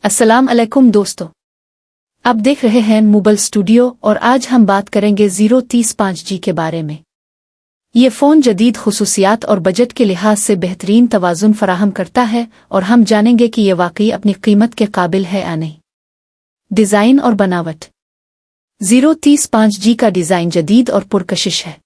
अस्सलाम अलैकुम दोस्तों, आप देख रहे हैं मोबाइल स्टूडियो और आज हम बात करेंगे 030 5G के बारे में। ये फ़ोन जदीद खुसूसियात और बजट के लिहाज से बेहतरीन तवाज़ुन फराहम करता है और हम जानेंगे कि यह वाकई अपनी कीमत के काबिल है या नहीं। डिज़ाइन और बनावट। 030 5G का डिज़ाइन जदीद और पुरकशिश है।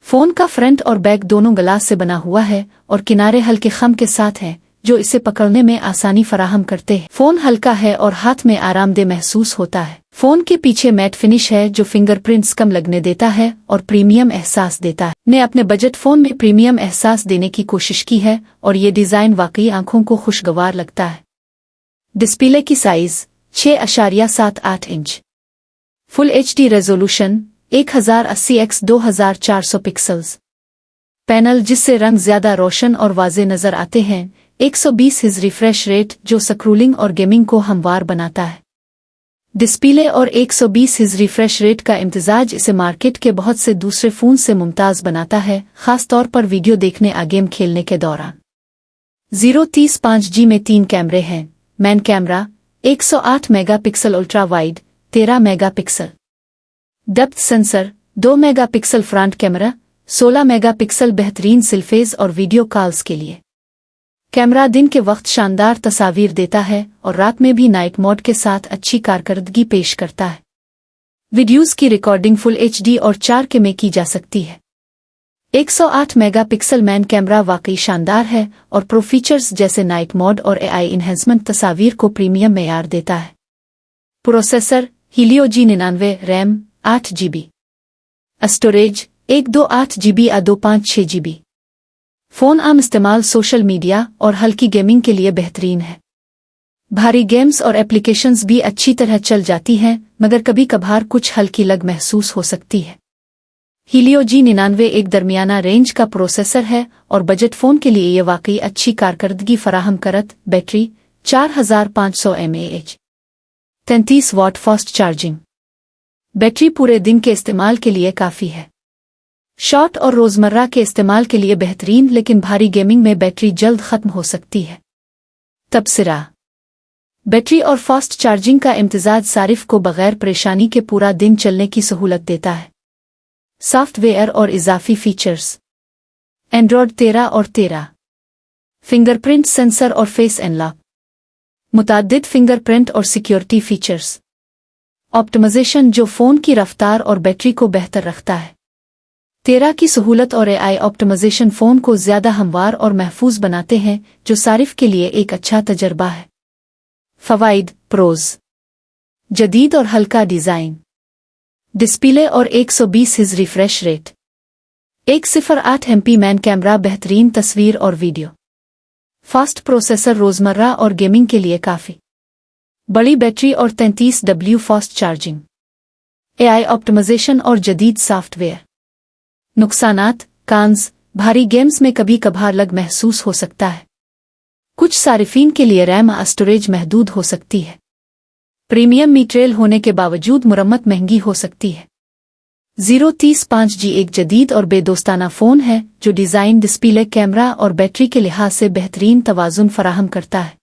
फ़ोन का फ्रंट और बैक दोनों ग्लास से बना हुआ है और किनारे हल्के खम के साथ हैं जो इसे पकड़ने में आसानी फराहम करते हैं। फ़ोन हल्का है और हाथ में आरामदेह महसूस होता है। फ़ोन के पीछे मैट फिनिश है जो फिंगरप्रिंट्स कम लगने देता है और प्रीमियम एहसास देता है। ने अपने बजट फ़ोन में प्रीमियम एहसास देने की कोशिश की है और ये डिज़ाइन वाकई आंखों को खुशगवार लगता है। डिस्प्ले की size 6.78 inch, full HD resolution 1080x2400 pixels, panel जिससे रंग ज्यादा रोशन और वाज़े नजर आते हैं, 120 Hz रिफ्रेश रेट जो स्क्रोलिंग और गेमिंग को हमवार बनाता है। डिस्प्ले और 120 Hz रिफ्रेश रेट का इम्तिजाज इसे मार्केट के बहुत से दूसरे फ़ोन से मुमताज़ बनाता है, खास तौर पर वीडियो देखने या गेम खेलने के दौरान। 030 5G में 3 कैमरे हैं। Main camera 108 megapixel, ultra wide 13 megapixel, depth sensor 2 megapixel, front camera 16 megapixel बेहतरीन सेल्फीज और वीडियो कॉल्स के लिए। कैमरा दिन के वक्त शानदार तस्वीर देता है और रात में भी नाइट मोड के साथ अच्छी कारकर्दगी पेश करता है। वीडियोस की रिकॉर्डिंग फुल HD और 4K में की जा सकती है। 108 मेगापिक्सल मेन कैमरा वाकई शानदार है और प्रो फीचर्स जैसे नाइट मोड और AI इन्हेंसमेंट तस्वीर को प्रीमियम मेयार देता है। Processor Helio G99, RAM 8 GB, storage 128 GB या 256 GB। फ़ोन आम इस्तेमाल, सोशल मीडिया और हल्की गेमिंग के लिए बेहतरीन है। भारी गेम्स और एप्लीकेशंस भी अच्छी तरह चल जाती हैं, मगर कभी कभार कुछ हल्की लग महसूस हो सकती है। हीलियो G99 एक दरमियाना रेंज का प्रोसेसर है और बजट फ़ोन के लिए ये वाकई अच्छी कारकर्दगी फराहम करत। Battery 4500 mAh, 33 watt fast charging. Battery पूरे दिन के इस्तेमाल के लिए काफ़ी है। शॉर्ट और रोज़मर्रा के इस्तेमाल के लिए बेहतरीन, लेकिन भारी गेमिंग में बैटरी जल्द ख़त्म हो सकती है। तबसरा। बैटरी और फास्ट चार्जिंग का इम्तिजाज सारिफ को बगैर परेशानी के पूरा दिन चलने की सहूलत देता है। सॉफ्टवेयर और इजाफी फीचर्स। एंड्रॉयड 13 और 13, फिंगरप्रिंट सेंसर और फेस अनलॉक, मुताद्दिद फिंगरप्रिंट और सिक्योरिटी फीचर्स। ऑप्टिमाइजेशन जो फ़ोन की रफ्तार और बैटरी को बेहतर रखता है। 13 की सहूलत और AI ऑप्टिमाइजेशन फ़ोन को ज़्यादा हमवार और महफूज बनाते हैं, जो सारिफ के लिए एक अच्छा तजर्बा है। फ़वाइद प्रोज। जदीद और हल्का डिज़ाइन। डिस्प्ले और 120 Hz refresh rate. 108 MP main camera, बेहतरीन तस्वीर और वीडियो। फास्ट प्रोसेसर रोज़मर्रा और गेमिंग के लिए काफ़ी। बड़ी बैटरी और 33W fast charging. AI optimisation और जदीद सॉफ्टवेयर। नुकसानात कान्स। भारी गेम्स में कभी कभार लग महसूस हो सकता है। कुछ सारिफीन के लिए रैम या स्टोरेज महदूद हो सकती है। प्रीमियम मटेरियल होने के बावजूद मुरम्मत महंगी हो सकती है। 030 5G एक जदीद और बेदोस्ताना फ़ोन है जो डिज़ाइन, डिस्प्ले, कैमरा और बैटरी के लिहाज से बेहतरीन तवाज़ुन फराहम करता है।